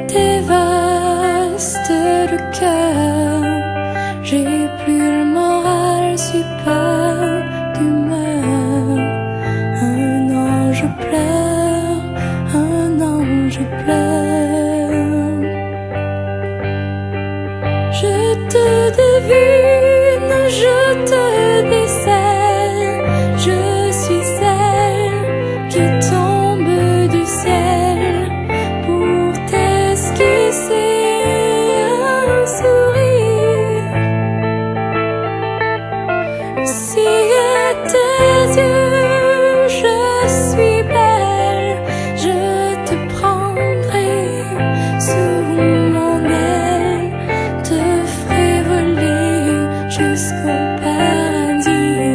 dévaste le cœur. J'ai plus le moral, suis pas d'humeur. Un ange pleure, un ange pleure. Je te devine, je te décèle. Je suis celle qui tombe du ciel pour t'esquisser un sourire. Si à tes yeux je suis belle, je te prendrai sous mon aile, te ferai voler jusqu'au paradis.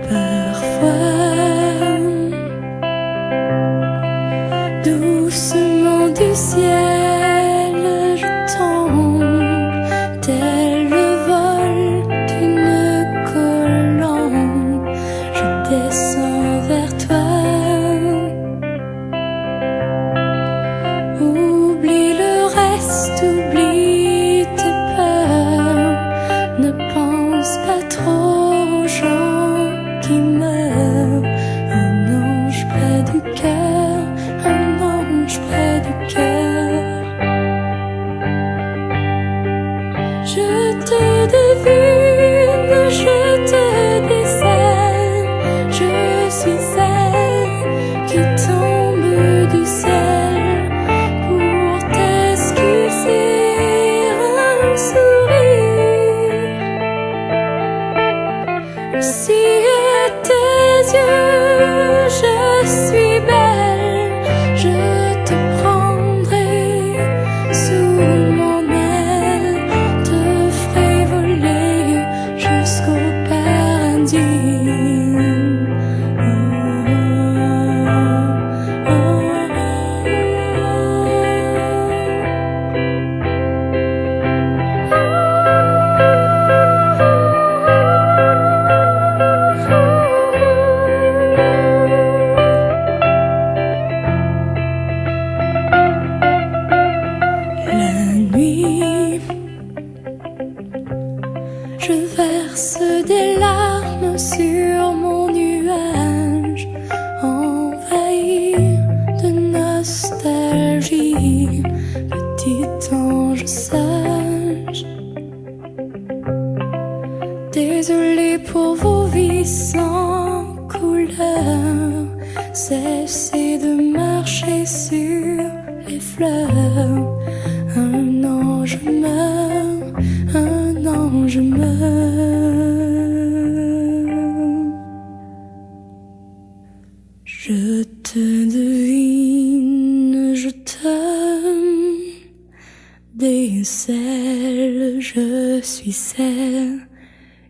Parfois, doucement du ciel, je tombe, tel le vol d'une colombe. Je descends vers toi. Oublie le reste, oublie tes peurs. Ne pense pas trop aux gens qui meurent. Un ange près du cœur, un ange près du cœur. Je te devine, je te décèle. Je suis celle qui tombe du ciel pour t'esquisser un sourire. Si à tes yeux je suis belle, je te prendrai sous mon aile, te ferai voler jusqu'au paradis. La nuit, je verse des larmes sur mon nuage, envahi de nostalgie, petit ange sage. Désolé pour vos vies sans couleur, cessez de marcher sur les fleurs. Un ange meurt, un ange meurt. Je te devine, je t'aime, décèle, je suis celle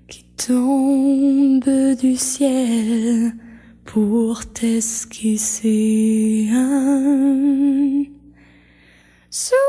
qui tombe du ciel pour t'esquisser un sourire.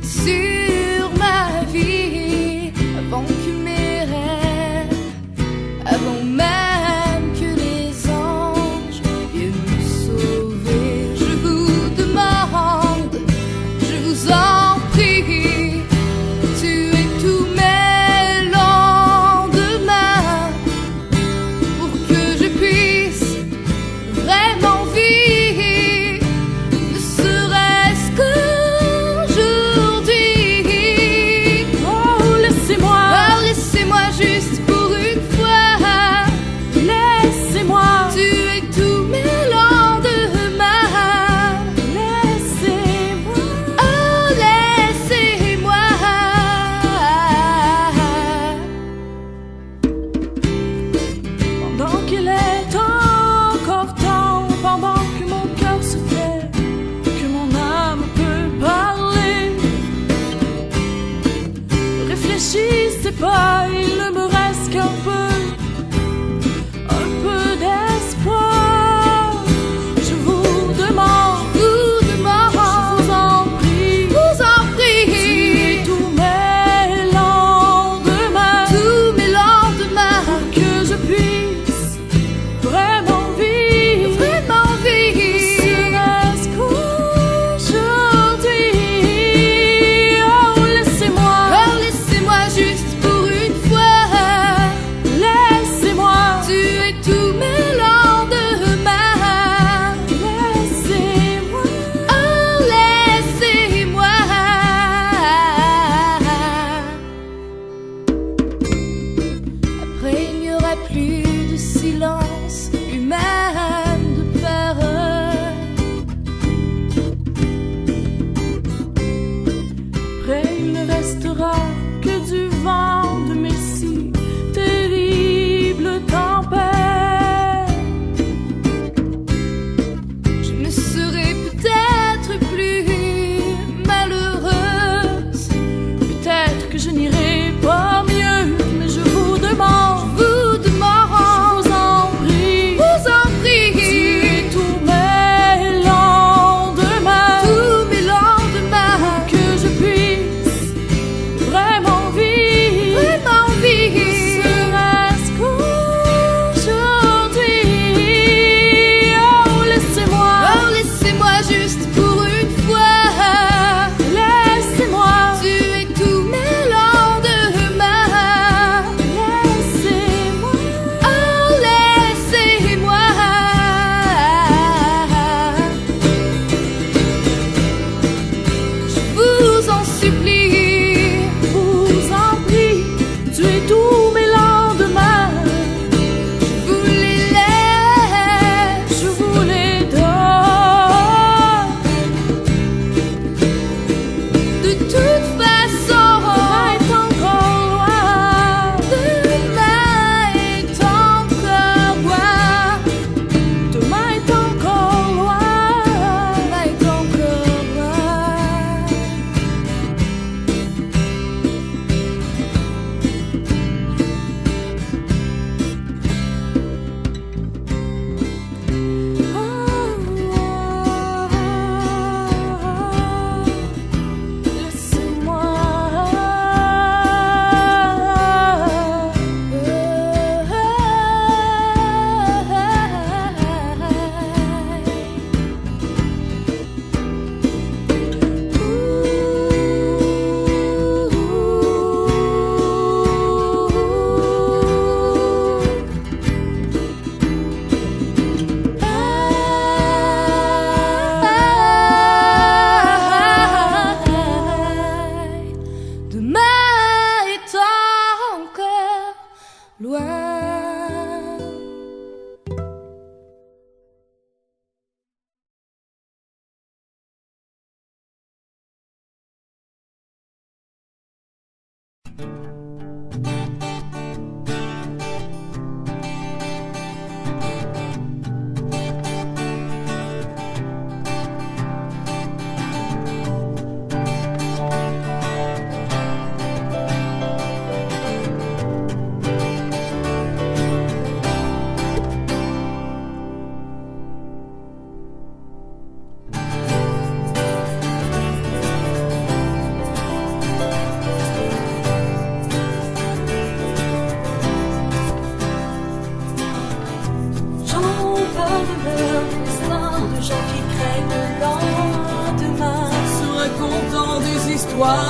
sur réfléchissez pas, il ne me reste qu'un peu d'espoir. Je vous demande, je vous en prie, tuez tous mes lendemains, pour que je puisse vraiment vivre, serait-ce qu'aujourd'hui. Oh, laissez-moi juste pour une fois, laissez-moi tuer tous mes lendemains, laissez-moi, oh, laissez-moi. Après il n'y aura plus de silence humain, de parole. Après il ne restera que du vent de mes si terribles tempêtes. Je ne serai peut-être plus malheureuse, peut-être que je n'irai pas mieux, mais je vous demande, je vous en prie, tuez tous mes lendemains, que je puisse vraiment vivre, serait-ce qu'aujourd'hui. Oh, laissez-moi juste pour une fois, laissez-moi tuer tous mes lendemains, laissez-moi, oh, laissez-moi. Je vous en supplie, vous en prie, tuez tous mes lendemains. Je vous les laisse, je vous les donne. De toute façon, demain est encore loin, demain est encore loin, demain est encore loin, demain est encore loin. Demain est encore loin.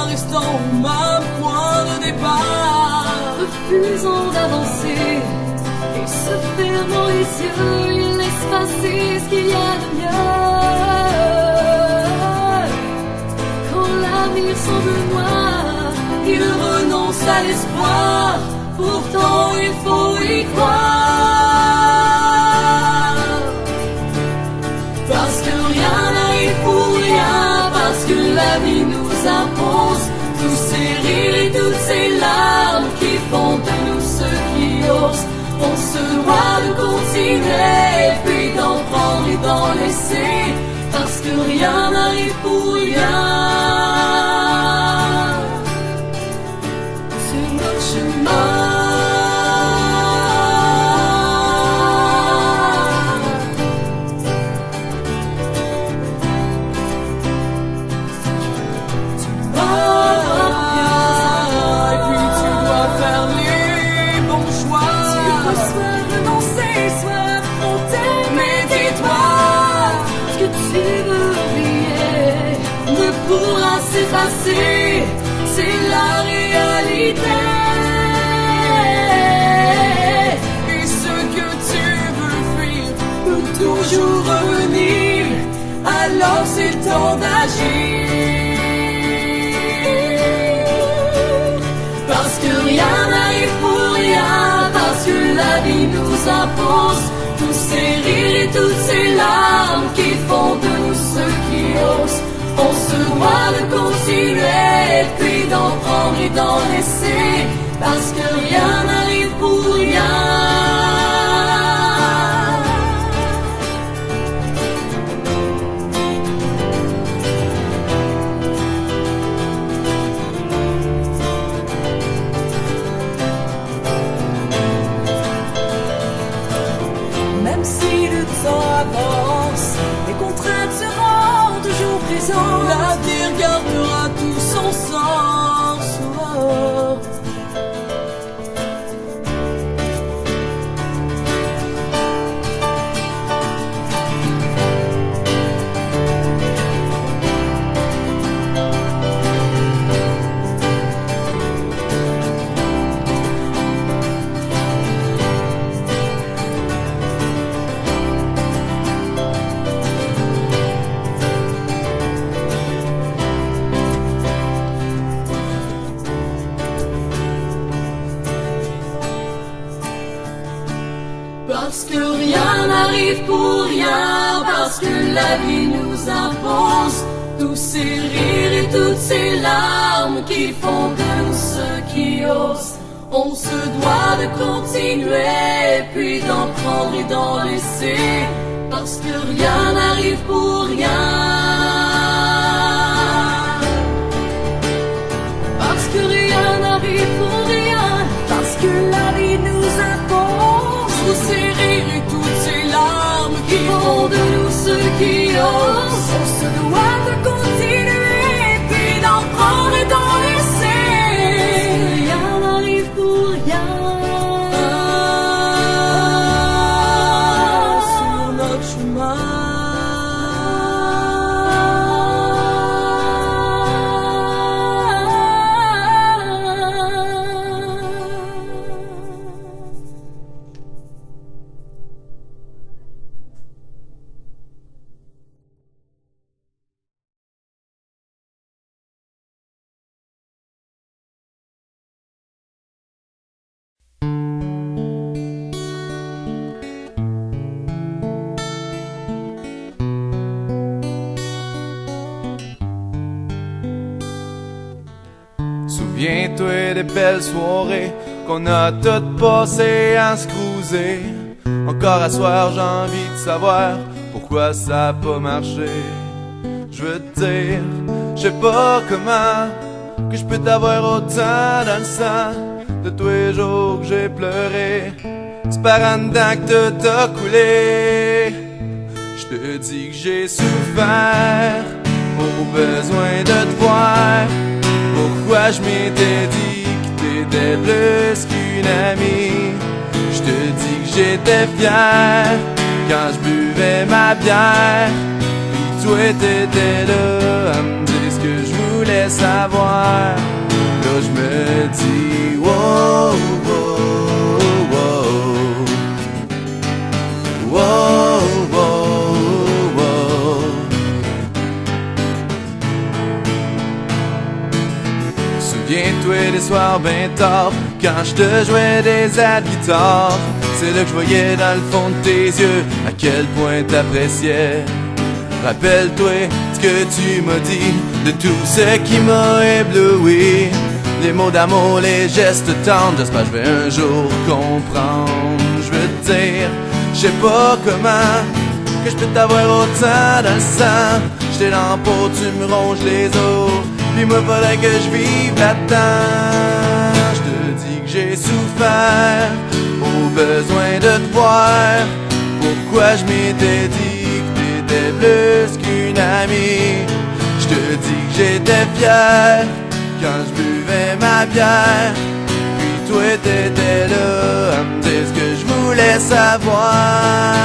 Restant au même point de départ, Refusant d'avancer et se fermant les yeux, il laisse passer ce qu'il y a de mieux. Quand l'avenir semble noir, il renonce à l'espoir, pourtant il faut y croire. Parce que rien n'arrive pour rien, parce que la vie nous impose tous ces rires et toutes ces larmes qui font de nous ceux qui osent. On se doit de continuer, puis d'en prendre et d'en laisser, parce que rien n'arrive pour rien. Et puis tu dois faire les bons choix. Tu peux soit renoncer, soit affronter. Mais dis-toi, Ce que tu veux oublier ne pourra s'effacer, c'est la réalité. Et ce que tu veux fuir peut toujours revenir, alors c'est temps d'agir. Parce que rien n'arrive pour rien, parce que la vie nous impose tous ces rires et toutes ces larmes qui font de nous ceux qui osent. On se doit de continuer, puis d'en prendre et d'en laisser, parce que rien n'arrive pour rien. Même si le temps avance, les contraintes seront toujours présentes. L'avenir gardera tout son sens. Oh. Parce que rien n'arrive pour rien, parce que la vie nous impose tous ces rires et toutes ces larmes qui font de nous ceux qui osent. On se doit de continuer, puis d'en prendre et d'en laisser, parce que rien n'arrive pour rien. Parce que rien n'arrive pour rien, parce que la vie nous impose Tous ces rires et toutes ces larmes qui font de nous ceux qui osent. On se doit de continuer, puis d'en prendre et d'en laisser. Rien n'arrive pour rien. Sur notre chemin. Souviens-toi des belles soirées qu'on a toutes passées à se cruiser. Encore à soir, j'ai envie de savoir pourquoi ça a pas marché. Je veux te dire, je sais pas comment que je peux t'avoir autant dans le sang. De tous les jours que j'ai pleuré, c'est par en dedans que tout a coulé. Je te dis que j'ai souffert au besoin de te voir. Pourquoi je m'étais dit que t'étais plus qu'une amie. Je te dis que j'étais fier quand je buvais ma bière. Puis toi t'étais là à me dire ce que je voulais savoir. Là je me dis wow, wow, wow, wow, wow, wow. Souviens-toi des soirs ben tard, quand je te jouais des airs de guitare. C'est là que je voyais dans le fond de tes yeux à quel point t'appréciais. Rappelle-toi ce que tu m'as dit, de tout ce qui m'a ébloui. Les mots d'amour, les gestes tendres, j'espère que je vais un jour comprendre. Je veux te dire, je sais pas comment que je peux t'avoir autant dans le sang. J'étais dans la peau, tu me ronges les os, puis moi faudrait que je vive là-dedans. Je te dis que j'ai souffert au besoin de te voir. Pourquoi je m'étais dit que t'étais plus qu'une amie. Je te dis que j'étais fier quand je buvais ma bière. Puis toi t'étais là à me dire ce que je voulais savoir.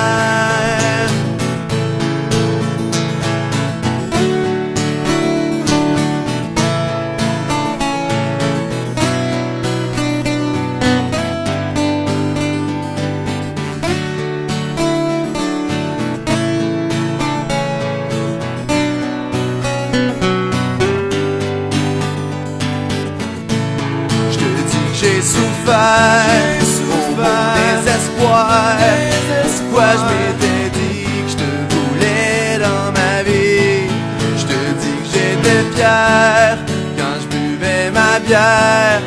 J'ai souffert au désespoir. Pourquoi je m'étais dit que je te voulais dans ma vie. Je te dis que j'étais fier quand je buvais ma bière.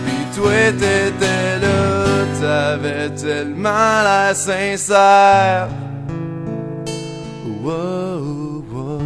Puis toi t'étais là, t'avais tellement l'air sincère. Wow, wow.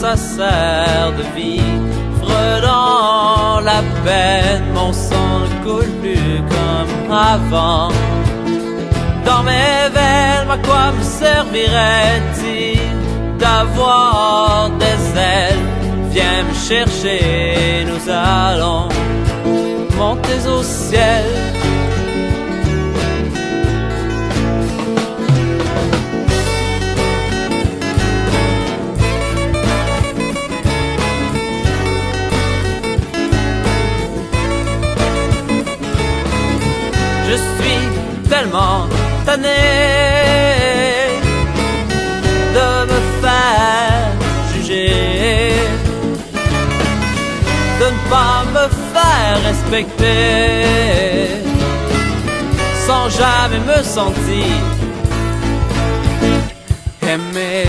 Ça sert de vivre dans la peine, mon sang ne coule plus comme avant. Dans mes veines, à quoi me servirait-il d'avoir des ailes? Viens me chercher, nous allons monter au ciel. Je suis tellement tanné de me faire juger, de ne pas me faire respecter, sans jamais me sentir aimé.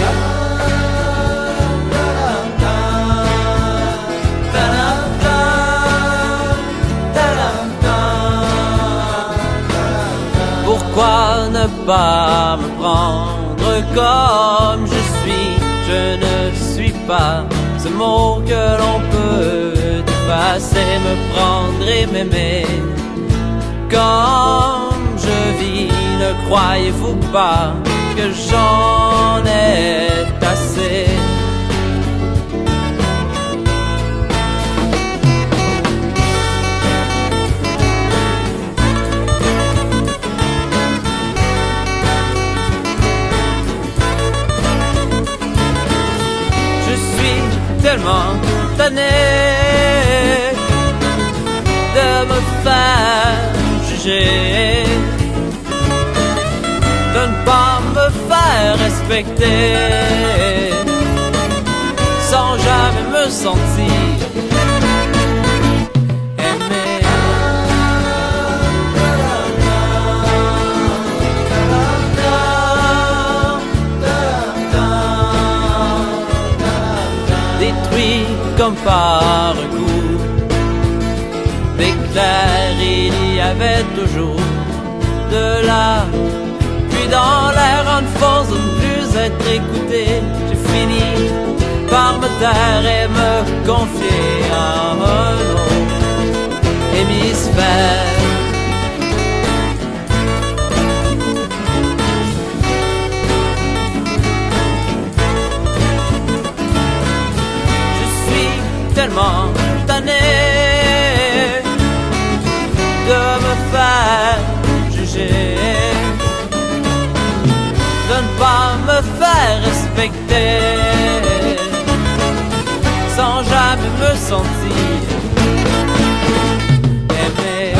Pourquoi ne pas me prendre comme je suis? Je ne suis pas ce mot que l'on peut effacer. Me prendre et m'aimer comme je vis. Ne croyez-vous pas que j'en ai assez? Tellement tanné de me faire juger, de ne pas me faire respecter, sans jamais me sentir aimé. Détruit comme par un coup d'éclair, il y avait toujours de là. Puis dans l'air, en force de ne plus être écouté, j'ai fini par me taire et me confier à un autre hémisphère. Tellement tanné de me faire juger, de ne pas me faire respecter, sans jamais me sentir aimé.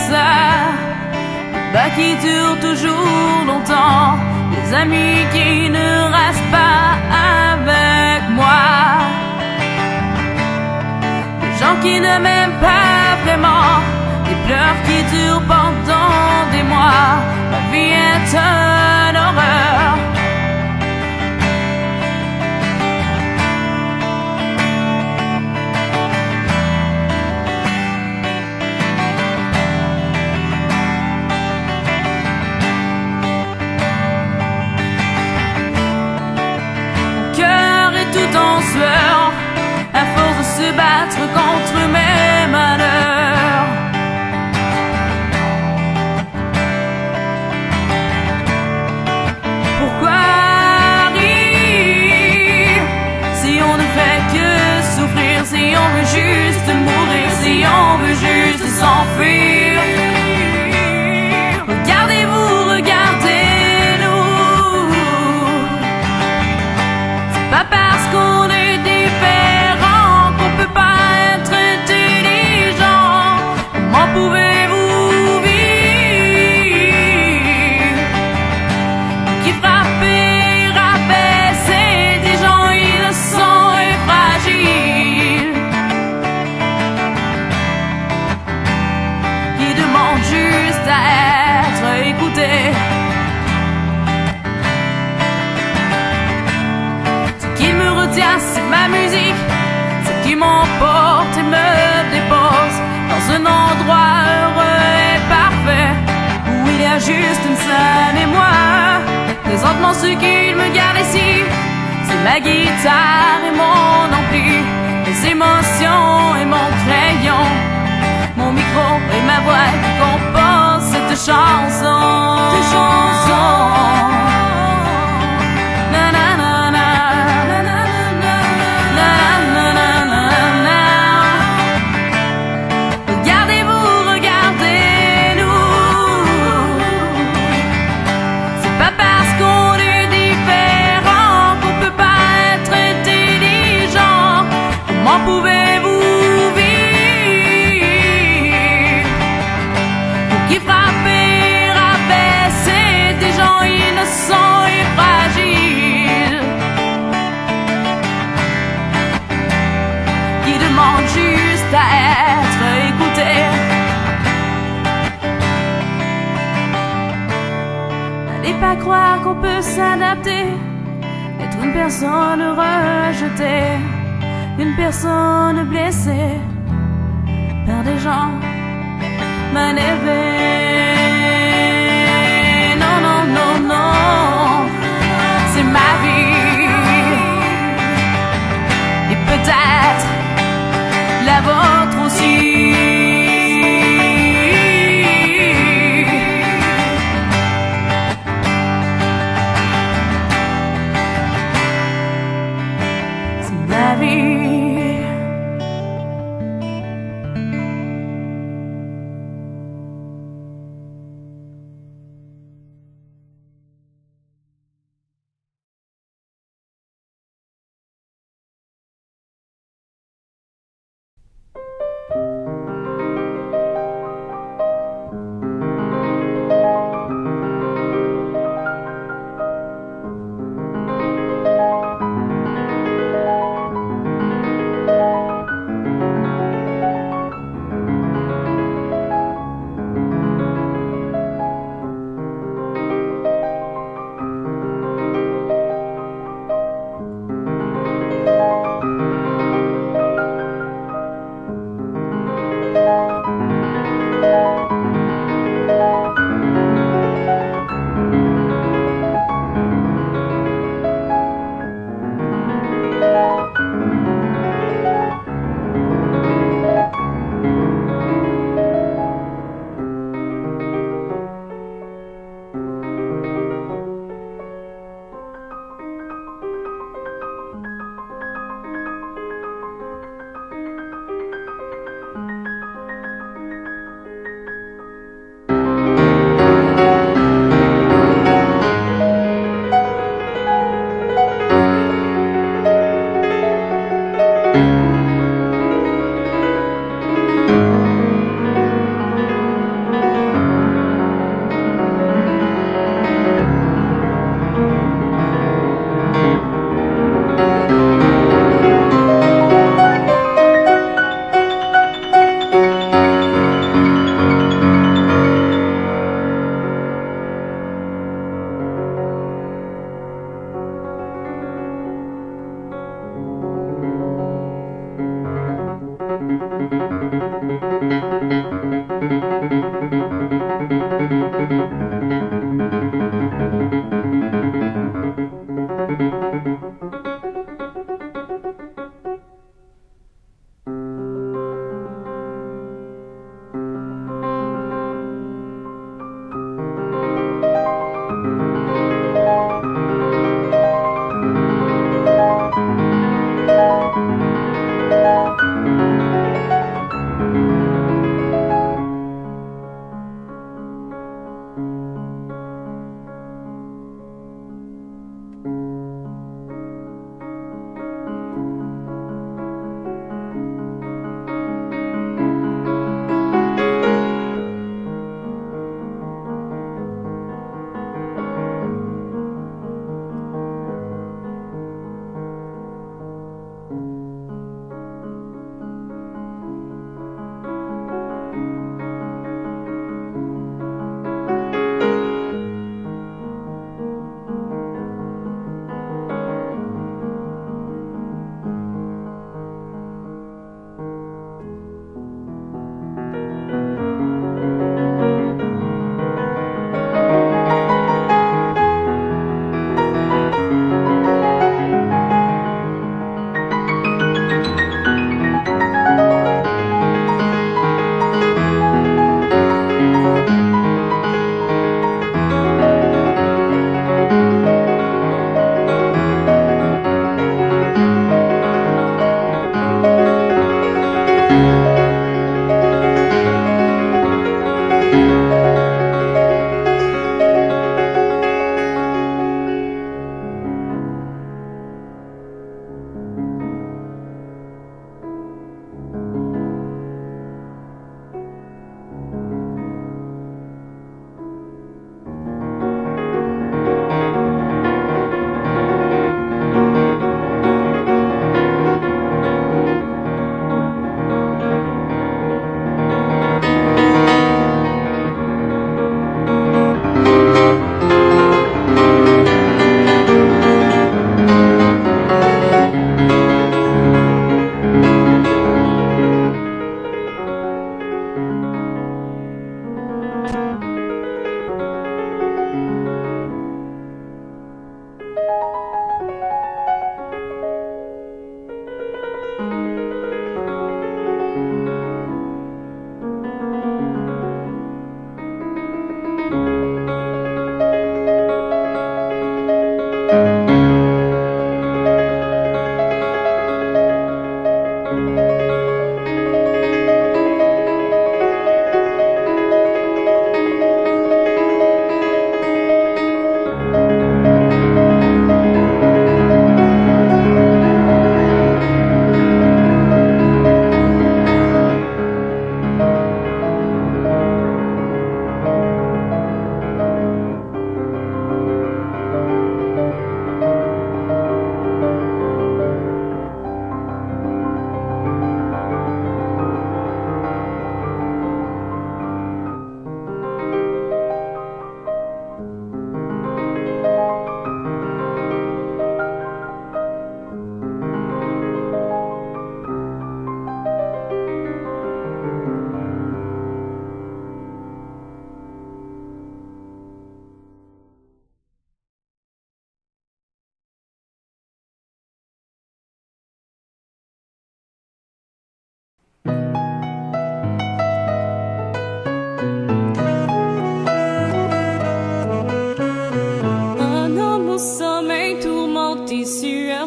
ça. Bah qui dure toujours longtemps, des amis qui ne restent pas avec moi, des gens qui ne m'aiment pas vraiment, des pleurs qui durent pendant des mois. Ma vie est une horreur. Tout en sueur, à force de se battre contre mes malheurs. Pourquoi rire si on ne fait que souffrir, si on veut juste mourir, si on veut juste s'enfuir? Regardez-vous, regardez-nous. C'est pas parce qu'on est différent qu'on peut pas être intelligent. Comment pouvez-vous vivre? Qui frappe et rabaisser des gens innocents et fragiles, qui demandent juste à être écoutés. C'est ma musique, c'est qui m'emporte et me dépose dans un endroit heureux et parfait, où il y a juste une scène et moi. Présentement ce qu'il me garde ici, c'est ma guitare et mon ampli, mes émotions et mon crayon, mon micro et ma voix qui composent cette chanson. Juste à être écouté. N'allez pas croire qu'on peut s'adapter, être une personne rejetée, une personne blessée par des gens mal élevés. Non, non, non, non, c'est ma vie. Et peut-être la vôtre aussi. C'est ma vie.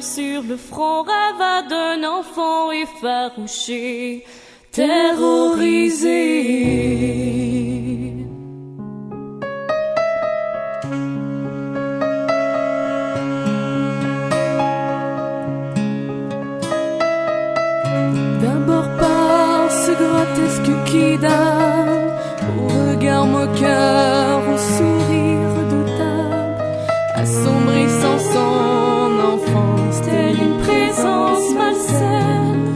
sur le front, rêva d'un enfant effarouché, terrorisé. D'abord par ce grotesque qui donne au regard moqueur, au sourire redoutable, assombrissant son enfance, telle une présence malsaine.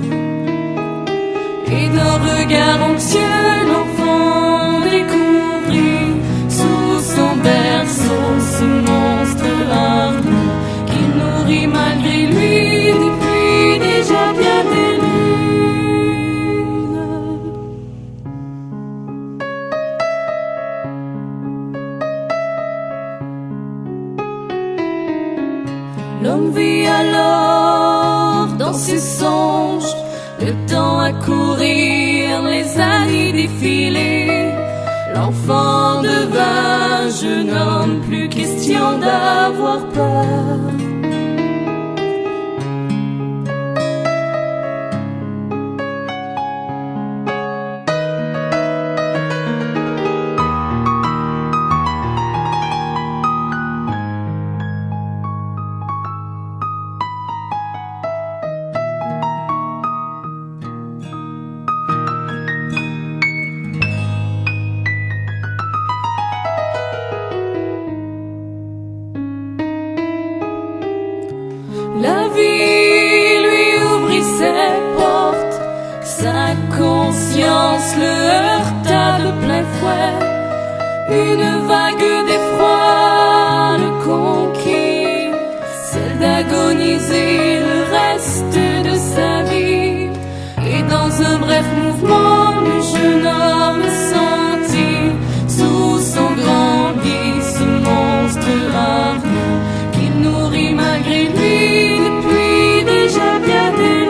Et d'un regard anxieux, l'enfant découvrit sous son berceau ce monstre hargneux qui nourrit malgré lui depuis déjà bien des lunes. ses songes, le temps à courir, les années défiler. L'enfant devint jeune homme, plus question d'avoir peur. La vie lui ouvrit ses portes, sa conscience le heurta de plein fouet. Une vague d'effroi le conquit, celle d'agoniser le reste de sa vie. Et dans un bref mouvement, le jeune homme sentit sous son grand lit ce monstre ardent qui nourrit malgré lui depuis déjà bien des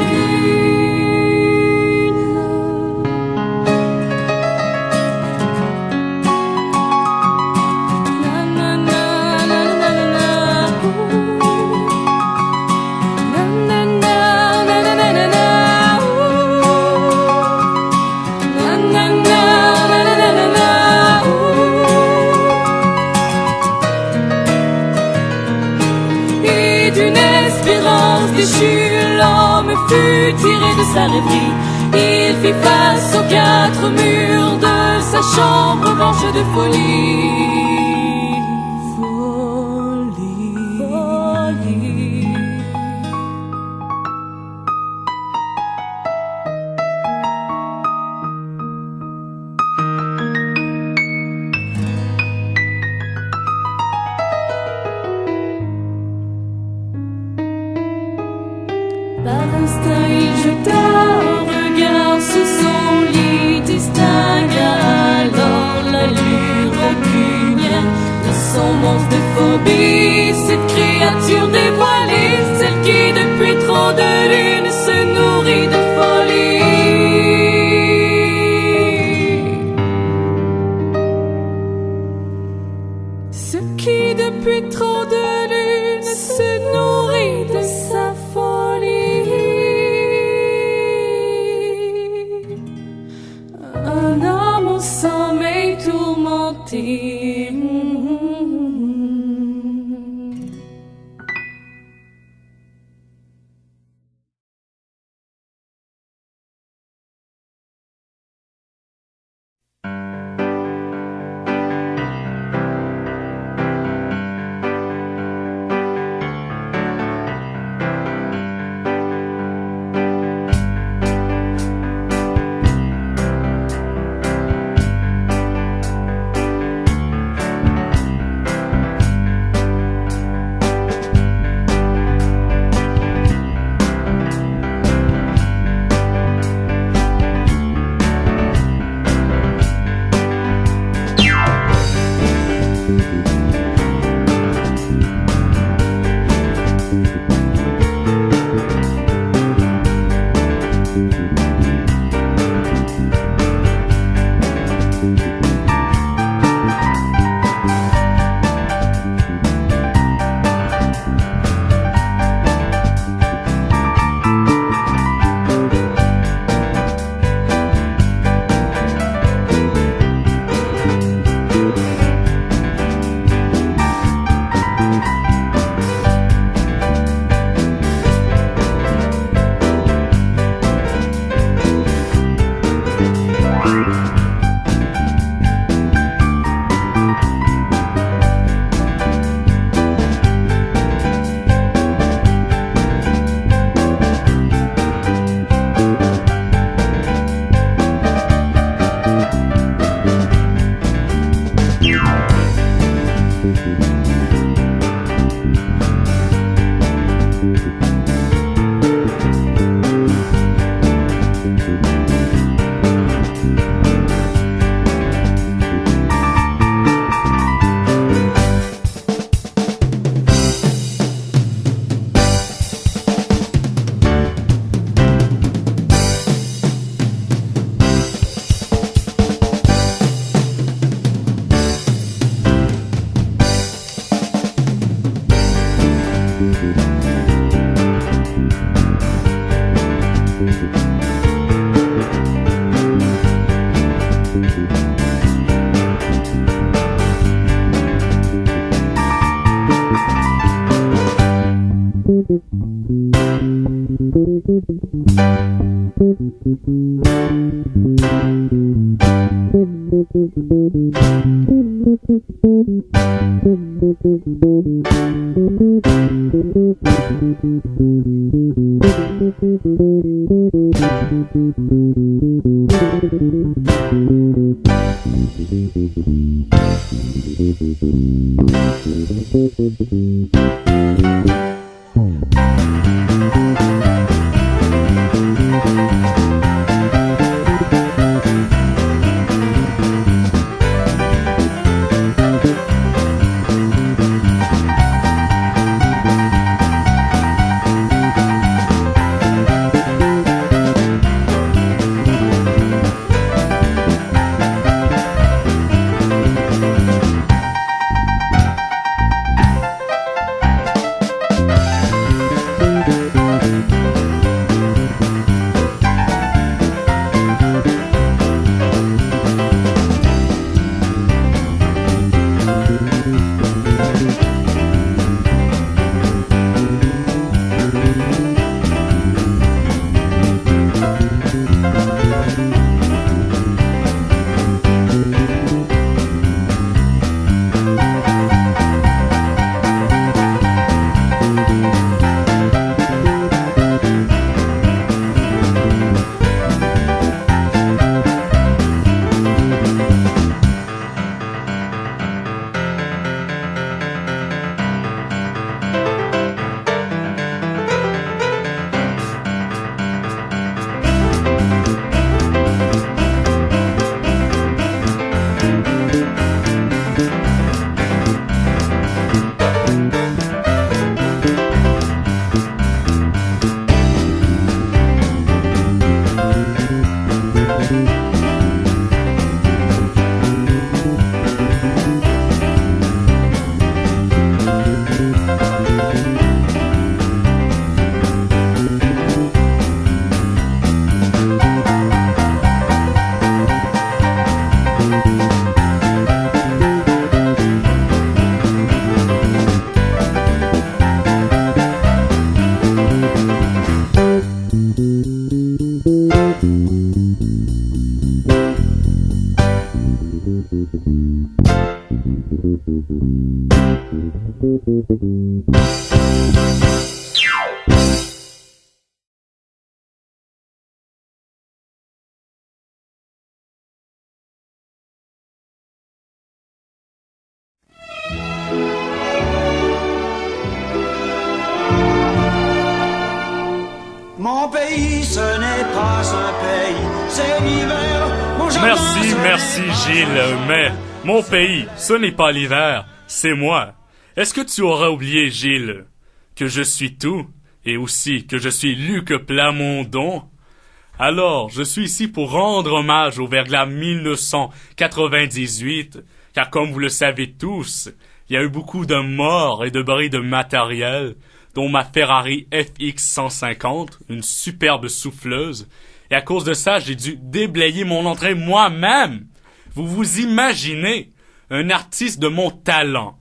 l'homme fut tiré de sa rêverie. Il fit face aux quatre murs de sa chambre blanche de folie. Folie, folie. Par instinct il jeta un regard sous son lit, distingua alors l'allure rancunière de son monstre de phobie. Cette créature dévoilée, celle qui depuis trop de lune se nourrit de folie. Ce qui depuis trop de lune se nourrit de sa folie. Un homme au sommeil tourmenté. Mon pays, ce n'est pas un pays, c'est l'hiver. Merci Gilles, mais mon pays, ce n'est pas l'hiver, c'est moi. Est-ce que tu auras oublié, Gilles, que je suis tout, et aussi que je suis Luc Plamondon? Alors, je suis ici pour rendre hommage au verglas 1998, car comme vous le savez tous, il y a eu beaucoup de morts et de bris de matériel, dont ma Ferrari FX 150, une superbe souffleuse, et à cause de ça, j'ai dû déblayer mon entrée moi-même. Vous vous imaginez, un artiste de mon talent.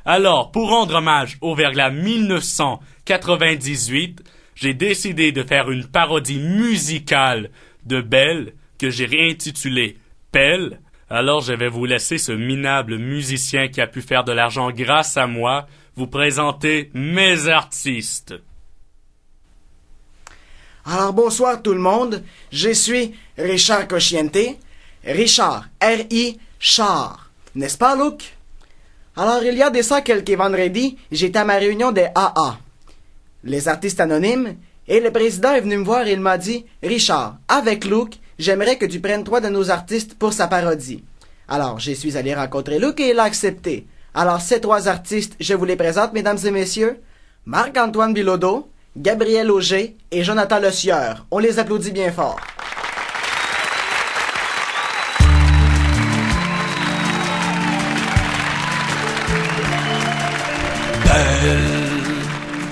Alors, pour rendre hommage au verglas 1998, j'ai décidé de faire une parodie musicale de Belle que j'ai réintitulée Pelle. Alors, je vais vous laisser ce minable musicien qui a pu faire de l'argent grâce à moi vous présenter mes artistes. Alors bonsoir tout le monde, je suis Richard Cosciente, Richard, R.I. Char, n'est-ce pas Luc? Alors il y a de ça quelques vendredis, j'étais à ma réunion des AA, les artistes anonymes, et le président est venu me voir et il m'a dit « Richard, avec Luc, j'aimerais que tu prennes 3 de nos artistes pour sa parodie. » Alors je suis allé rencontrer Luc et il a accepté. Alors ces 3 artistes, je vous les présente mesdames et messieurs, Marc-Antoine Bilodeau, Gabriel Auger et Jonathan Le Sieur. On les applaudit bien fort. Belle,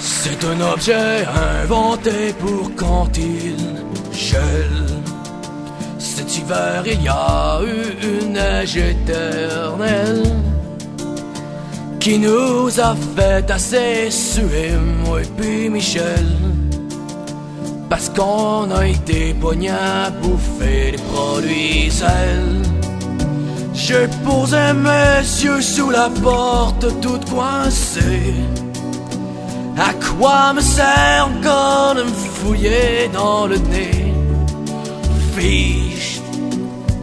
c'est un objet inventé pour quand il gèle. Cet hiver, il y a eu une neige éternelle qui nous a fait assez suer, moi et puis Michel. parce qu'on a été pognés à bouffer des produits sels. J'ai posé mes yeux sous la porte toute coincée. À quoi me sert encore de me fouiller dans le nez? Fiche,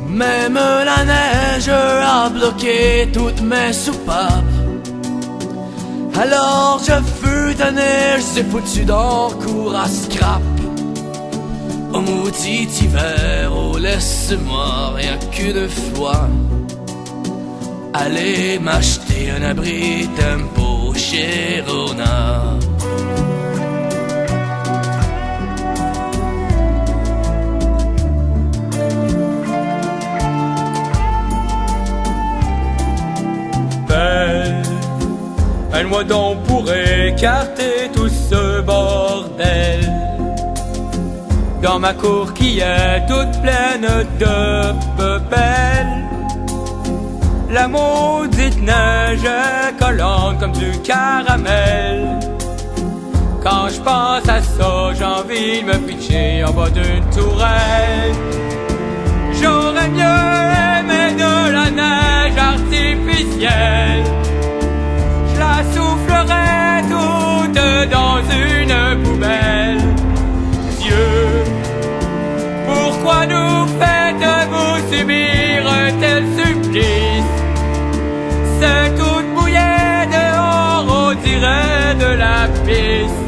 même la neige a bloqué toutes mes soupapes. Alors je fus tanné, je suis foutu dans le cours à scrap. Oh maudit hiver, oh laisse-moi rien qu'une fois aller m'acheter un abri tempo chez Rona. Aide-moi donc pour écarter tout ce bordel. Dans ma cour qui est toute pleine de pebelles, la maudite neige est collante comme du caramel. Quand je pense à ça, j'ai envie de me pitcher en bas d'une tourelle. J'aurais mieux aimé de la neige artificielle. Je la soufflerai toute dans une poubelle. Dieu, pourquoi nous faites-vous subir un tel supplice? C'est toute mouillée dehors, on dirait de la pisse.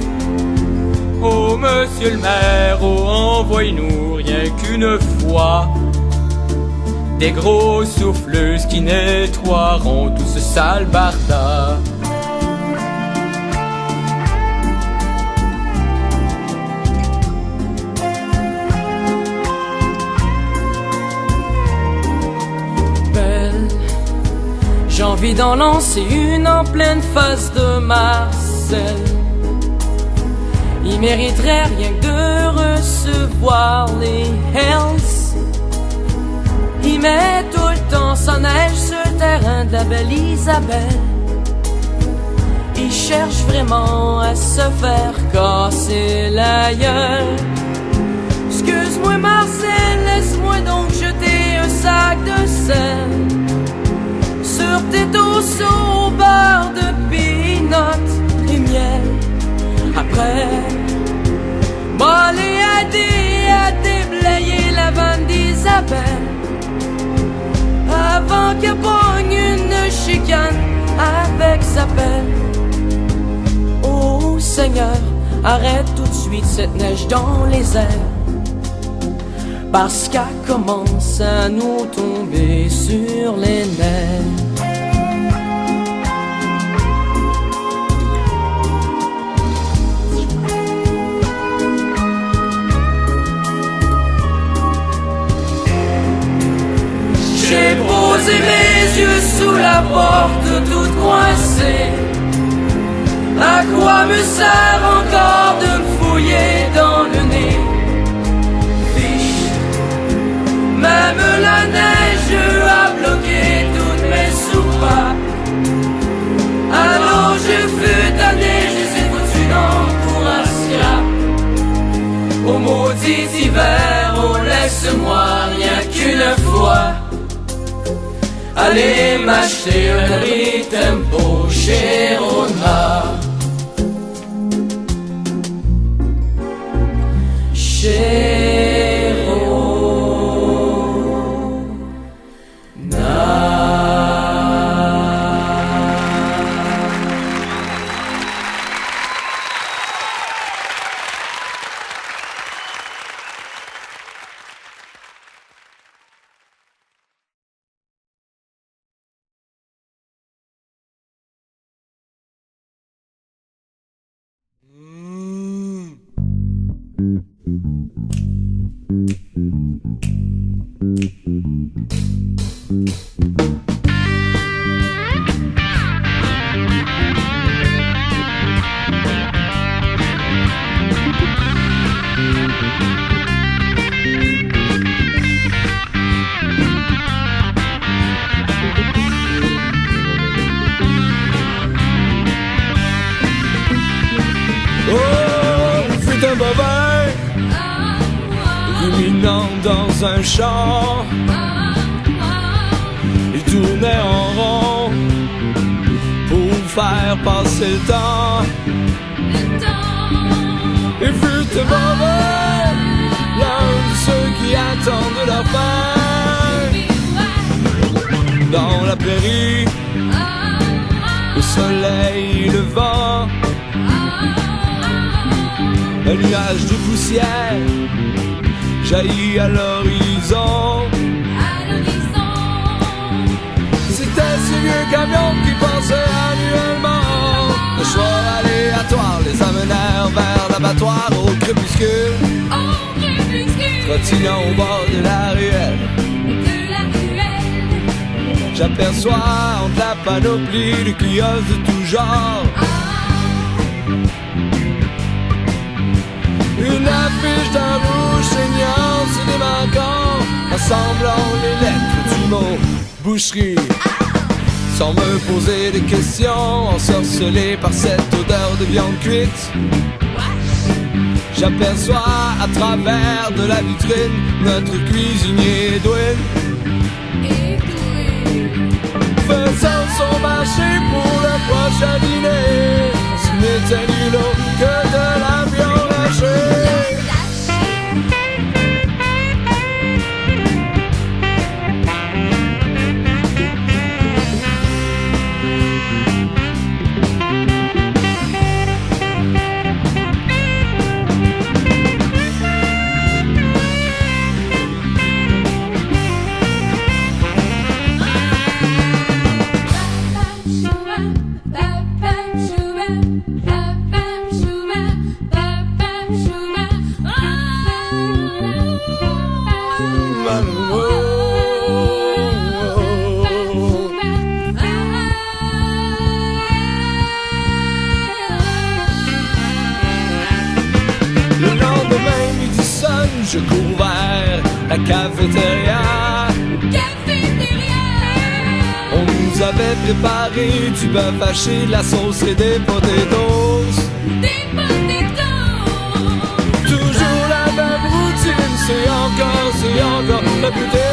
Oh monsieur le maire, oh envoyez-nous rien qu'une fois des grosses souffleuses qui nettoieront tout ce sale barda. J'ai envie d'en lancer une en pleine face de Marcel. Il mériterait rien que de recevoir les Hells. Il met tout le temps sa neige sur le terrain de la belle Isabelle. Il cherche vraiment à se faire casser la gueule. Excuse-moi Marcel, laisse-moi donc jeter un sac de sel sur tes dossiers au beurre de peanuts et miel. Après, m'aller à déblayer la vanne d'Isabelle avant qu'elle pogne une chicane avec sa pelle. Oh Seigneur, arrête tout de suite cette neige dans les airs, parce qu'elle commence à nous tomber sur les nerfs. J'ai posé mes yeux sous la porte toute coincée. À quoi me sert encore de me fouiller dans le nez? Fiche, même la neige a bloqué toutes mes soupapes. Alors je fus tanné, je les ai foutus dans le cours à scrap. Au maudit hiver, oh laisse-moi rien qu'une fois aller m'acheter un abri tempo chez Rona. Chez Rona. Oh, fut un bobin dans un champ. Il tournait en rond pour faire passer le temps. Et fut mauvais, l'un de ceux qui attendent leur fin. Dans la prairie, le soleil, le vent, un nuage de poussière jaillit à l'horizon. C'était ce vieux camion qui passait annuellement. Le choix aléatoire les amenèrent vers l'abattoir au crépuscule. Trottinant au bord de la ruelle, j'aperçois entre la panoplie de kiosques de tout genre une affiche d'un rouge saignant se démarquant, assemblant les lettres du mot boucherie. Sans me poser de questions, ensorcelé par cette odeur de viande cuite, j'aperçois à travers de la vitrine notre cuisinier Edwin, faisant son marché pour le prochain dîner. Ce n'était nul autre que de la viande hachée. Je cours vers la cafétéria. On nous avait préparé du bœuf haché, de la sauce et des potatoes. Toujours la même routine, c'est encore la bouteille.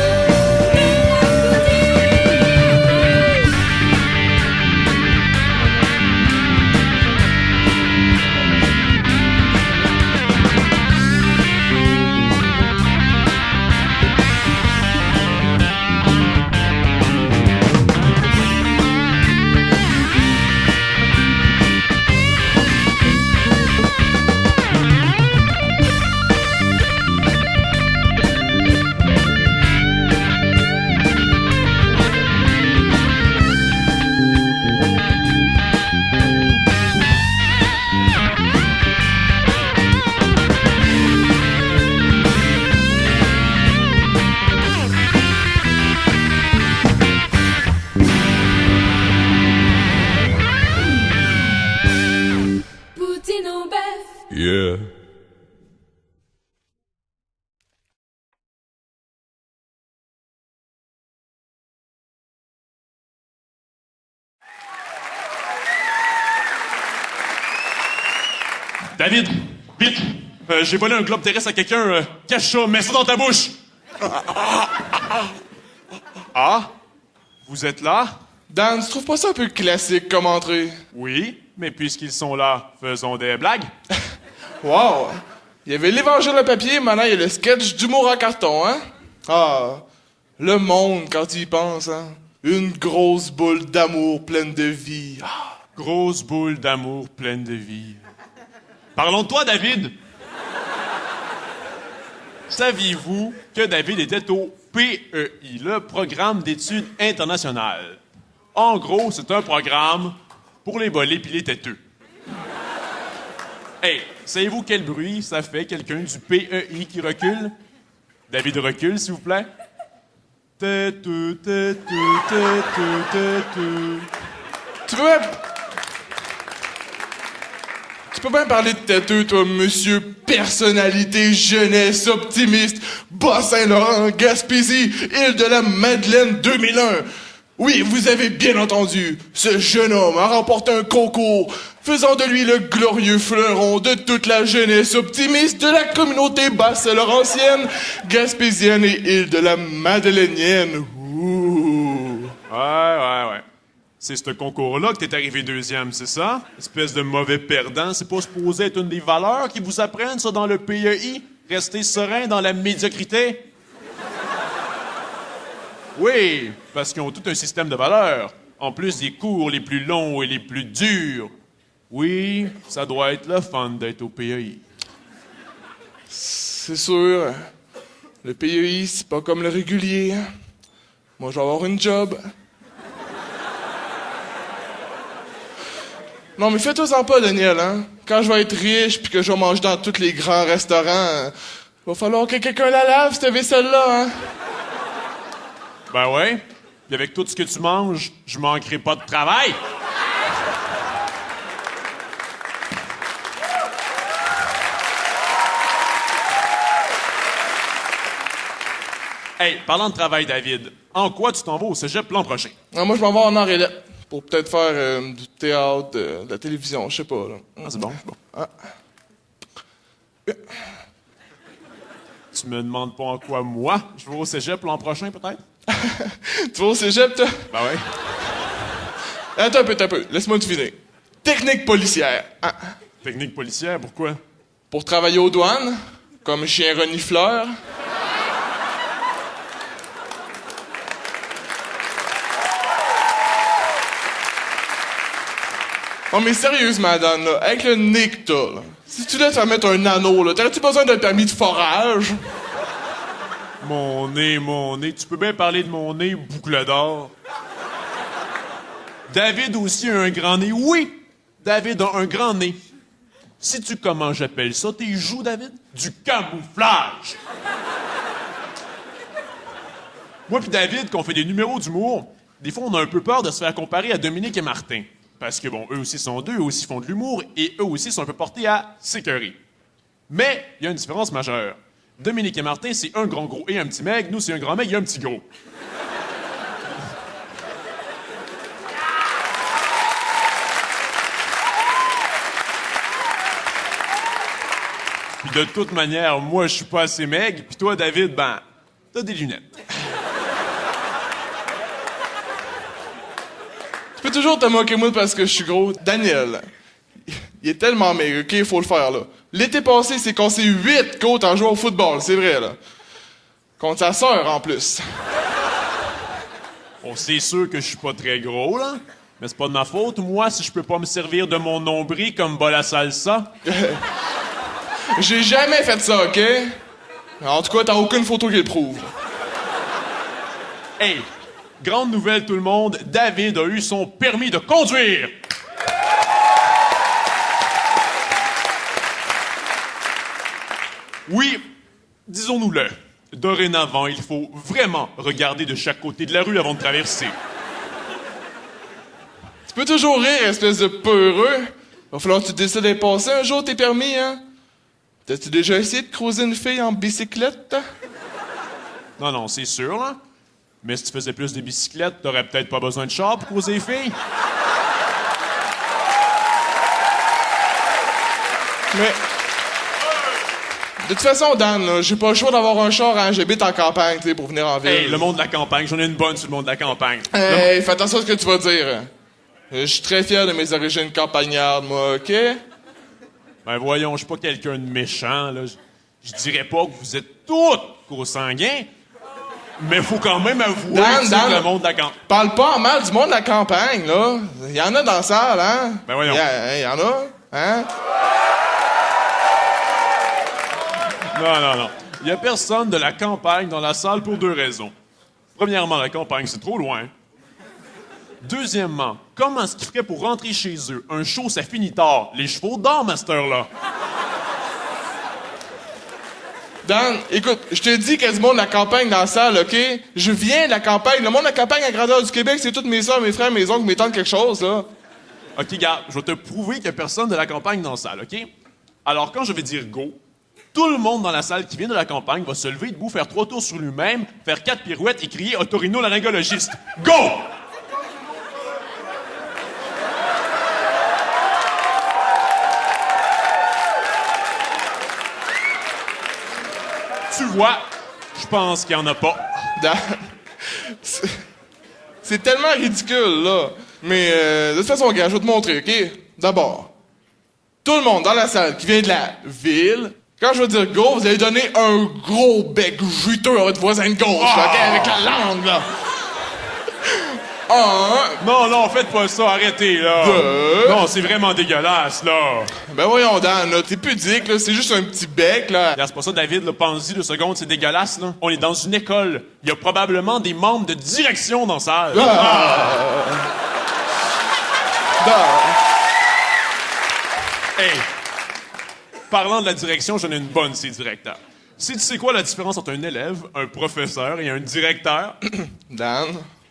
Yeah. David, vite! J'ai volé un globe terrestre à quelqu'un. Cache ça, mets ça dans ta bouche! Ah? Vous êtes là? Dan, tu trouves pas ça un peu classique comme entrée? Oui, mais puisqu'ils sont là, faisons des blagues. Wow! Il y avait l'évangile à papier, maintenant il y a le sketch d'humour en carton, hein? Ah, le monde quand il y pense, hein? Une grosse boule d'amour pleine de vie. Ah. Grosse boule d'amour pleine de vie. Parlons de toi, David! Saviez-vous que David était au PEI, le Programme d'études internationales? En gros, c'est un programme pour les bolés pis les têteux. Hey, savez-vous quel bruit ça fait quelqu'un du PEI qui recule? David recule, s'il vous plaît. Têteux, têteux, têteux, têteux. Tu peux bien parler de têteux, toi, monsieur personnalité, jeunesse, optimiste, Bas-Saint-Laurent, Gaspésie, île de la Madeleine 2001. Oui, vous avez bien entendu, ce jeune homme a remporté un concours faisant de lui le glorieux fleuron de toute la jeunesse optimiste de la communauté basse-laurentienne, gaspésienne et île de la Madeleinienne. Ouh. Ouais. C'est ce concours-là que t'es arrivé deuxième, c'est ça? Espèce de mauvais perdant, c'est pas supposé être une des valeurs qui vous apprennent ça dans le PEI? Rester serein dans la médiocrité? Oui, parce qu'ils ont tout un système de valeurs. En plus des cours les plus longs et les plus durs. Oui, ça doit être le fun d'être au PEI. C'est sûr. Le PEI, c'est pas comme le régulier. Moi, je vais avoir une job. Non, mais fais-toi-en pas, Daniel, hein. Quand je vais être riche puis que je vais manger dans tous les grands restaurants, va falloir que quelqu'un la lave, cette vaisselle-là, hein. Ben ouais. Puis avec tout ce que tu manges, je manquerai pas de travail. Hey, parlant de travail, David, en quoi tu t'en vas au cégep l'an prochain? Ah, moi, je m'en vais en Arélette pour peut-être faire du théâtre, de la télévision, je sais pas, là. Ah, c'est bon. Ah. Tu me demandes pas en quoi, moi, je vais au cégep l'an prochain, peut-être? Tu vas au cégep, toi? Ben ouais. Attends un peu. Laisse-moi deviner. Technique policière. Ah. Technique policière, pourquoi? Pour travailler aux douanes, comme chien renifleur. Non, mais sérieusement, Dan, là, avec le nez que t'as, là, si tu laisses à mettre un anneau, là, t'aurais-tu besoin d'un permis de forage? Mon nez, tu peux bien parler de mon nez, boucle d'or. David aussi a un grand nez. Oui, David a un grand nez. Sais-tu comment j'appelle ça, tes joues, David? Du camouflage! Moi puis David, quand on fait des numéros d'humour, des fois, on a un peu peur de se faire comparer à Dominique et Martin. Parce que, bon, eux aussi sont deux, eux aussi font de l'humour, et eux aussi sont un peu portés à s'écœurer. Mais, il y a une différence majeure. Dominique et Martin, c'est un grand gros et un petit maigre. Nous, c'est un grand maigre et un petit gros. Puis de toute manière, moi, je suis pas assez maigre, puis toi, David, ben, t'as des lunettes. Tu peux toujours te moquer moi parce que je suis gros. Daniel, il est tellement maigre, OK, il faut le faire, là. L'été passé, il s'est cassé 8 côtes en jouant au football, c'est vrai, là. Contre sa sœur, en plus. Bon, c'est sûr que je suis pas très gros, là. Mais c'est pas de ma faute, moi, si je peux pas me servir de mon nombril comme bol à salsa. J'ai jamais fait ça, OK? En tout cas, t'as aucune photo qui le prouve. Hey, grande nouvelle tout le monde, David a eu son permis de conduire! Oui, disons-nous-le. Dorénavant, il faut vraiment regarder de chaque côté de la rue avant de traverser. Tu peux toujours rire, espèce de peureux. Va falloir que tu décides de passer un jour tes permis, hein? T'as-tu déjà essayé de croiser une fille en bicyclette? Non, c'est sûr, là. Mais si tu faisais plus de bicyclettes, t'aurais peut-être pas besoin de char pour croiser les filles. Mais... De toute façon, Dan, là, j'ai pas le choix d'avoir un char, hein. J'habite en campagne, tu sais, pour venir en ville. Hey, le monde de la campagne, j'en ai une bonne sur le monde de la campagne. Hey, fais attention à ce que tu vas dire. Je suis très fier de mes origines campagnardes, moi, OK? Ben voyons, je suis pas quelqu'un de méchant, là. Je dirais pas que vous êtes tous consanguins, mais faut quand même avouer Dan, que le monde de la campagne... Parle pas en mal du monde de la campagne, là. Il y en a dans la salle, hein? Ben voyons. Il y en a, hein? Non. Il y a personne de la campagne dans la salle pour deux raisons. Premièrement, la campagne, c'est trop loin. Deuxièmement, comment est-ce qu'ils feraient pour rentrer chez eux? Un show, ça finit tard. Les chevaux dorment à cette heure-là. Dan, écoute, je te dis qu'il y a du monde de la campagne dans la salle, OK? Je viens de la campagne. Le monde de la campagne à grandeur du Québec, c'est toutes mes soeurs, mes frères, mes oncles, mes tantes, quelque chose, là. OK, gars, je vais te prouver qu'il y a personne de la campagne dans la salle, OK? Alors, quand je vais dire go, tout le monde dans la salle qui vient de la campagne va se lever debout, faire 3 tours sur lui-même, faire 4 pirouettes et crier « Otorino laryngologiste ». Go! vois, je pense qu'il y en a pas. C'est tellement ridicule, là. Mais de toute façon, gars, je vais te montrer, OK? D'abord, tout le monde dans la salle qui vient de la ville, quand je vais dire go, vous allez donner un gros bec juteux à votre voisin de gauche, là, OK? Avec la langue, là. Non, faites pas ça, arrêtez, là. Non, c'est vraiment dégueulasse, là. Ben voyons, Dan, là, t'es pudique, là, c'est juste un petit bec, là. Regarde, c'est pas ça, David, là, pense-y 2 secondes, c'est dégueulasse, là. On est dans une école. Il y a probablement des membres de direction dans la salle. Hey, parlant de la direction, j'en ai une bonne, c'est directeur. Si tu sais quoi la différence entre un élève, un professeur et un directeur? Dan.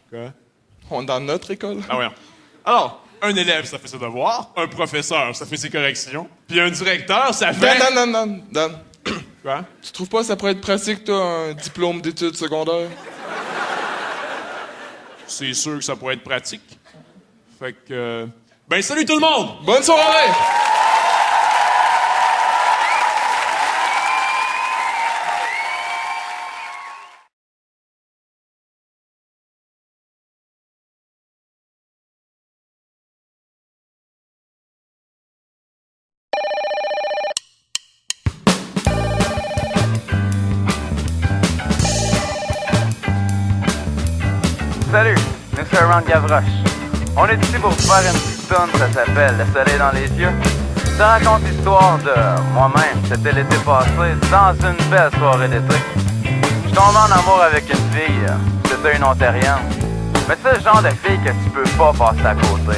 Quoi? On est dans notre école. Ah ouais. Alors, un élève, ça fait ses devoirs. Un professeur, ça fait ses corrections. Puis un directeur, ça fait... Dan. Quoi? Tu trouves pas que ça pourrait être pratique, toi, un diplôme d'études secondaires? C'est sûr que ça pourrait être pratique. Fait que... Ben, salut tout le monde! Bonne soirée! Salut, nous c'est Ron Gavroche. On est ici pour faire une petite toune, ça s'appelle Le soleil dans les yeux. Ça raconte l'histoire de moi-même, c'était l'été passé, dans une belle soirée d'été. Je tombé en amour avec une fille, c'était une Ontarienne. Mais c'est le genre de fille que tu peux pas passer à côté.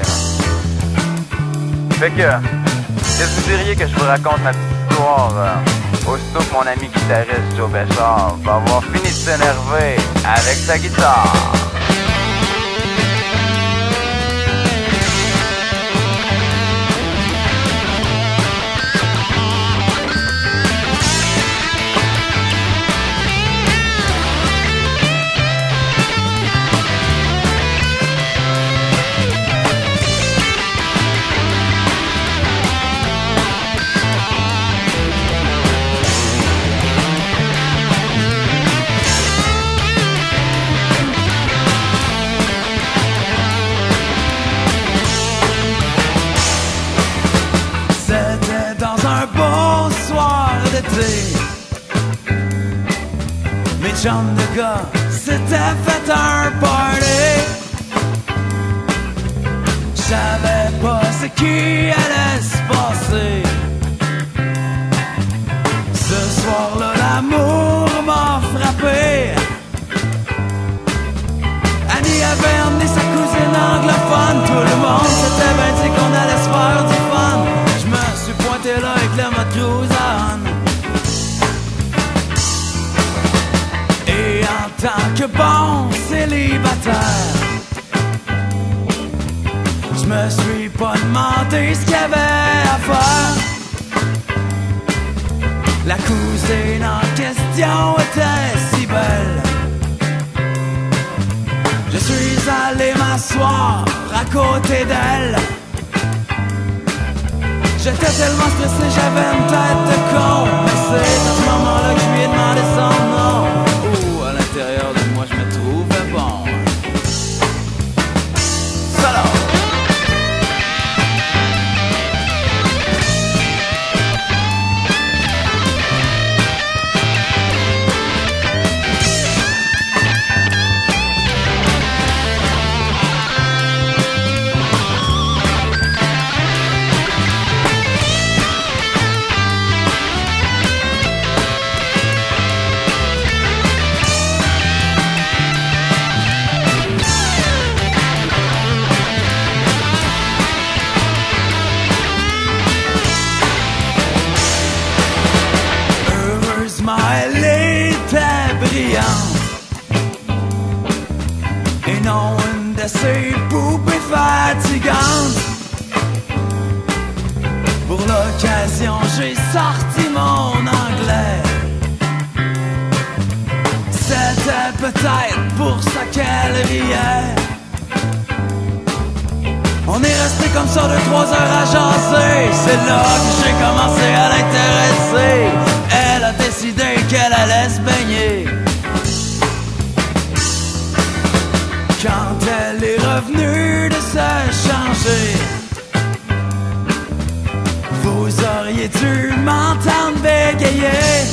Fait que, qu'est-ce que vous diriez que je vous raconte ma petite histoire aussitôt que mon ami guitariste Joe Béchard va avoir fini de s'énerver avec sa guitare. Mes chums de gars s'étaient fait un party. J'savais pas ce qui allait se passer. Ce soir-là, l'amour m'a frappé. Annie avait emmené sa cousine anglophone. Tout le monde s'était bien dit qu'on allait se faire du fun. J'me suis pointé là avec le mode cruise on. Et en tant que bon célibataire, je me suis pas demandé ce qu'il y avait à faire. La cousine en question était si belle. Je suis allé m'asseoir à côté d'elle. J'étais tellement stressé, j'avais une tête de con. Mais c'est à ce moment-là que je lui ai demandé son nom. Oh, à l'intérieur de moi, je me trouvais bon. Salut! Et non une de ces poupées fatigantes. Pour l'occasion, j'ai sorti mon anglais. C'était peut-être pour ça qu'elle riait. On est resté comme ça 2-3 heures à jaser. C'est là que j'ai commencé à l'intéresser. Elle a décidé qu'elle allait se baigner. Quand elle est revenue de se changer, vous auriez dû m'entendre bégayer.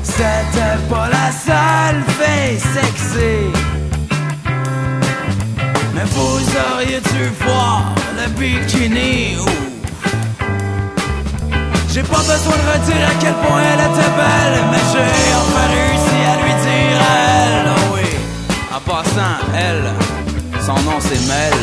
C'était pas la seule fille sexy, mais vous auriez dû voir le bikini. J'ai pas besoin de redire à quel point elle était belle, mais j'ai enfin réussi à lui dire à elle. Oh oui, en passant, elle, son nom c'est Mel.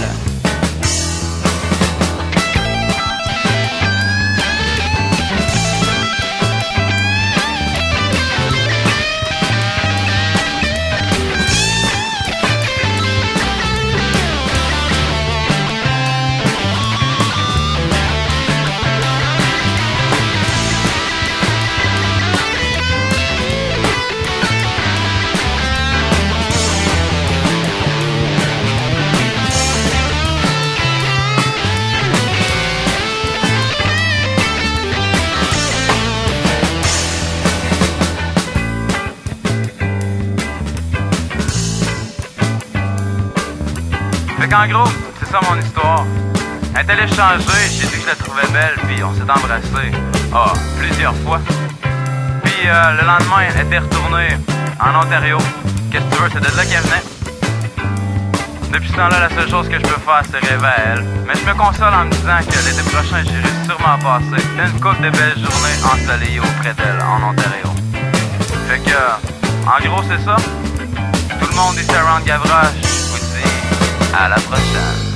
En gros, c'est ça mon histoire. Elle est allée changer, j'ai dit que je la trouvais belle, puis on s'est embrassés. Ah, plusieurs fois. Puis le lendemain, elle était retournée en Ontario. Qu'est-ce que tu veux, c'est de là qu'elle venait. Depuis ce temps-là, la seule chose que je peux faire, c'est rêver à elle. Mais je me console en me disant que l'été prochain, j'irai sûrement passer une couple de belles journées ensoleillées auprès d'elle en Ontario. Fait que, en gros, c'est ça. Tout le monde ici à Round Gavroche vous dit à la prochaine.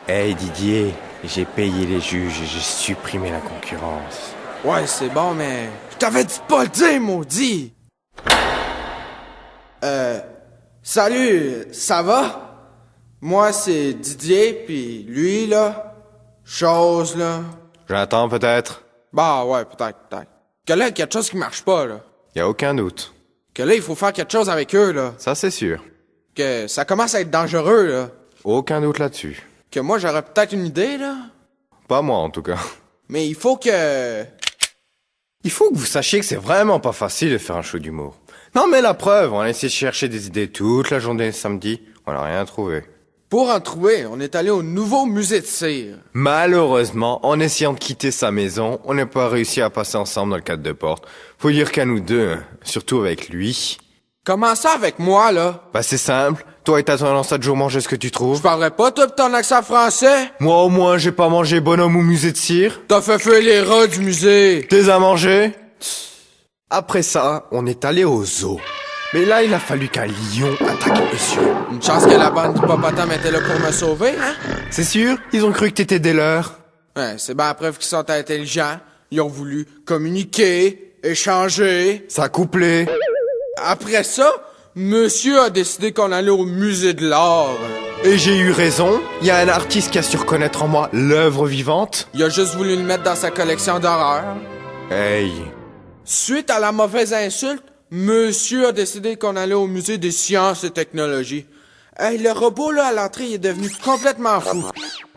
Hey Didier, j'ai payé les juges et j'ai supprimé la concurrence. Ouais, c'est bon, mais... Je t'avais dit de pas le dire, maudit! Salut, ça va? Moi, c'est Didier, pis lui, là... Chose, là... J'attends peut-être. Bah ouais, peut-être. Que là, il y a quelque chose qui marche pas, là. Y a aucun doute. Que là, il faut faire quelque chose avec eux, là. Ça c'est sûr. Que ça commence à être dangereux, là. Aucun doute là-dessus. Que moi, j'aurais peut-être une idée, là. Pas moi en tout cas. Mais il faut que... Il faut que vous sachiez que c'est vraiment pas facile de faire un show d'humour. Non mais la preuve, on a essayé de chercher des idées toute la journée samedi, on n'a rien trouvé. Pour en trouver, on est allé au nouveau musée de cire. Malheureusement, en essayant de quitter sa maison, on n'a pas réussi à passer ensemble dans le cadre de porte. Faut dire qu'à nous deux, surtout avec lui... Comment ça avec moi, là? Bah c'est simple, toi et ta tendance à toujours manger ce que tu trouves. Je parlerais pas, toi, pis ton accent français? Moi au moins, j'ai pas mangé bonhomme au musée de cire. T'as fait fuir les rats du musée. T'es à manger? Après ça, on est allé au zoo. Mais là, il a fallu qu'un lion attaque monsieur. Une chance que la bande d'hippopotames était là pour me sauver, hein? C'est sûr, ils ont cru que t'étais des leurs. Ouais, c'est bien la preuve qu'ils sont intelligents. Ils ont voulu communiquer, échanger. S'accoupler. Après ça, monsieur a décidé qu'on allait au musée de l'art. Et j'ai eu raison. Il y a un artiste qui a su reconnaître en moi l'œuvre vivante. Il a juste voulu le mettre dans sa collection d'horreur. Hey. Suite à la mauvaise insulte, monsieur a décidé qu'on allait au musée des sciences et technologies. Hey, le robot, là, à l'entrée, il est devenu complètement fou.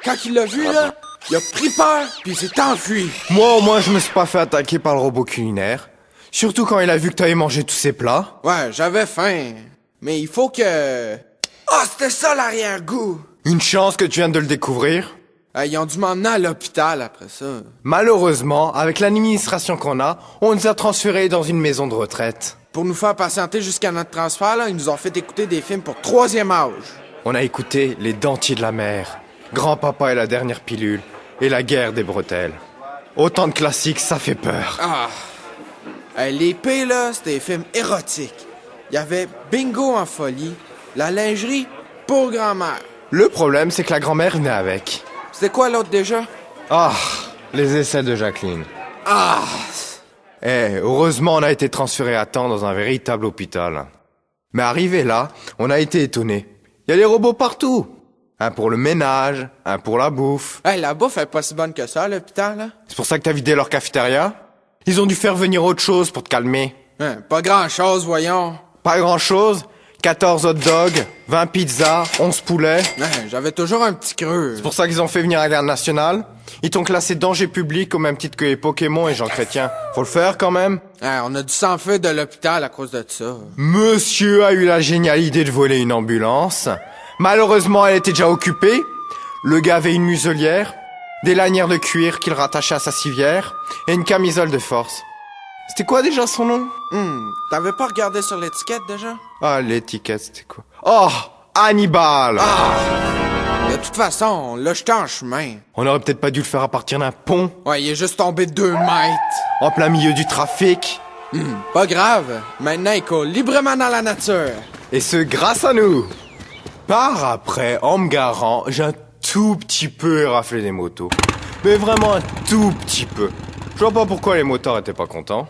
Quand il l'a vu, là, il a pris peur, puis il s'est enfui. Moi, au moins, je me suis pas fait attaquer par le robot culinaire. Surtout quand il a vu que t'avais mangé tous ses plats. Ouais, j'avais faim. Mais il faut que... Ah, c'était ça l'arrière-goût! Une chance que tu viens de le découvrir. Ils ont dû m'emmener à l'hôpital après ça. Malheureusement, avec l'administration qu'on a, on nous a transférés dans une maison de retraite. Pour nous faire patienter jusqu'à notre transfert, là, ils nous ont fait écouter des films pour 3e âge. On a écouté Les Dentiers de la Mer, Grand-Papa et la dernière pilule, et La guerre des bretelles. Autant de classiques, ça fait peur. Ah! L'épée, là, c'était des films érotiques. Il y avait Bingo en folie, la lingerie pour grand-mère. Le problème, c'est que la grand-mère venait avec. C'était quoi l'autre déjà? Ah! Les essais de Jacqueline. Ah! Heureusement, on a été transféré à temps dans un véritable hôpital. Mais arrivé là, on a été étonnés. Il y a des robots partout. Un pour le ménage, un pour la bouffe. La bouffe est pas si bonne que ça à l'hôpital, là. C'est pour ça que t'as vidé leur cafétéria? Ils ont dû faire venir autre chose pour te calmer. Pas grand-chose, voyons. Pas grand-chose? 14 hot dogs, 20 pizzas, 11 poulets. J'avais toujours un petit creux. C'est pour ça qu'ils ont fait venir la garde nationale? Ils t'ont classé danger public au même titre que les Pokémon et Jean Chrétien. Faut le faire quand même? On a dû s'enfuir de l'hôpital à cause de ça. Monsieur a eu la géniale idée de voler une ambulance. Malheureusement, elle était déjà occupée. Le gars avait une muselière, des lanières de cuir qu'il rattachait à sa civière et une camisole de force. C'était quoi déjà son nom? T'avais pas regardé sur l'étiquette déjà? Ah, l'étiquette, c'était quoi? Oh! Hannibal! De toute façon, on l'a jeté en chemin. On aurait peut-être pas dû le faire à partir d'un pont. Ouais, il est juste tombé de 2 mètres. En plein milieu du trafic. Pas grave. Maintenant, il court librement dans la nature. Et ce, grâce à nous. Par après, en me garant, j'ai un tout petit peu éraflé des motos. Mais vraiment un tout petit peu. Je vois pas pourquoi les motards étaient pas contents.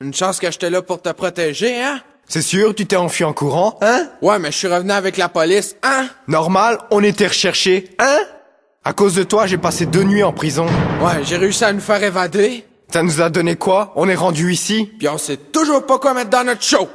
Une chance que j'étais là pour te protéger, hein? C'est sûr, tu t'es enfui en courant, hein? Ouais, mais je suis revenu avec la police, hein? Normal, on était recherchés, hein? À cause de toi, j'ai passé 2 nuits en prison. Ouais, j'ai réussi à nous faire évader. Ça nous a donné quoi? On est rendu ici? Puis on sait toujours pas quoi mettre dans notre show.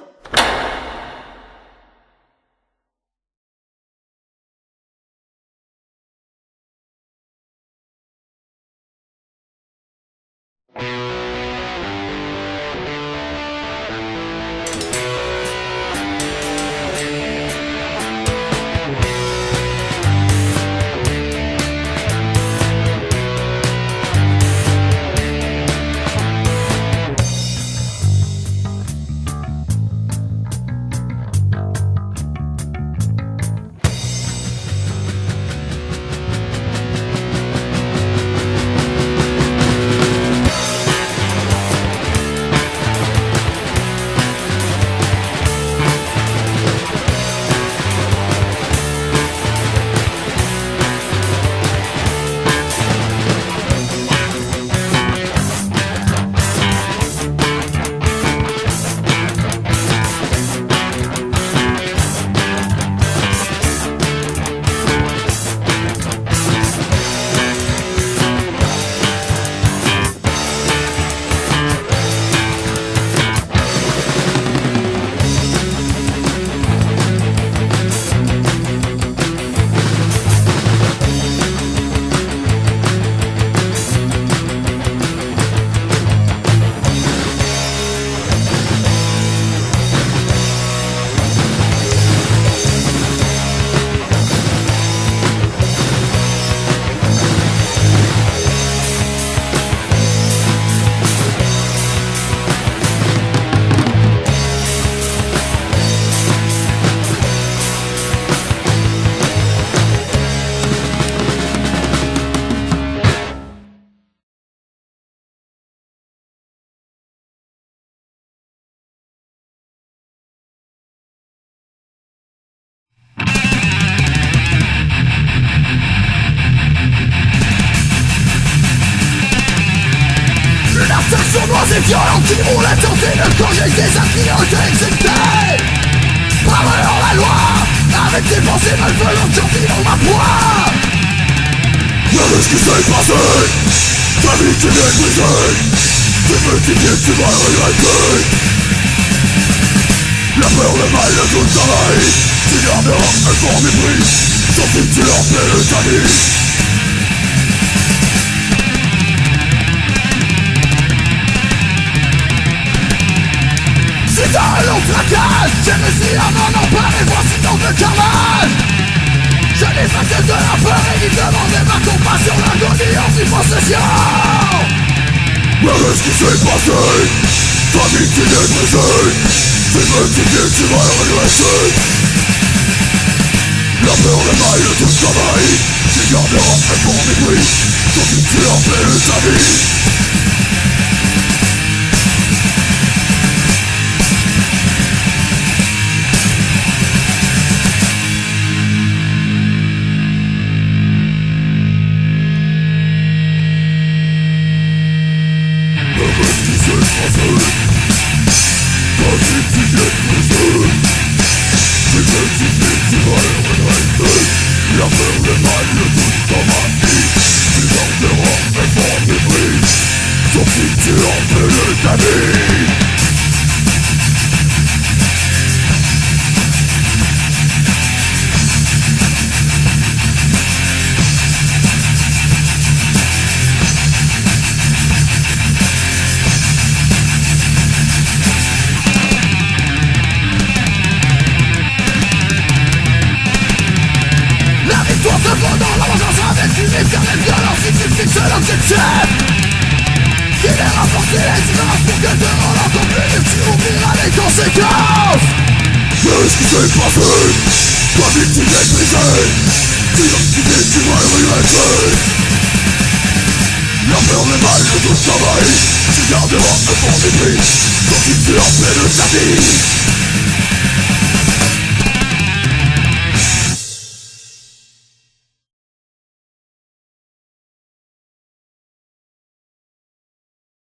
Qu'est-ce qui s'est passé? Ta vie tu viens de briser. Tu peux t'y dire, tu vas regretter. La peur, le mal, le tout le travail. Tu garderas un fort mépris. Sauf que tu leur fais ta vie. C'est un long placage. J'ai réussi à m'en emparer. Voici donc le carnage. Je n'ai pas que de la peur et il demandait ma compassion. L'agonie en vie possession. Mais qu'est-ce qui s'est passé? Ta vie tu viens de briser. Tu veux t'y dire, tu vas le regretter. La peur, le mal, le tout le travail. Tu garderas un bon mépris. Sauf que tu leur fais ta vie. La peur, le mal, le doute dans ma vie. Tu garderas un fort mépris. Sauf si tu en fais ta vie. Cependant la vengeance avec une éternelle violence. Si tu fixes l'objectif qui est rapporté les images pour que te rende encore plus libre, tu oublieras les conséquences. Qu'est-ce qui s'est passé? Ta vie tu viens de briser. Tu vas le regretter. La peur, le mal, le tout le travail. Tu garderas un fort mépris. Quand tu leur fais de ta vie.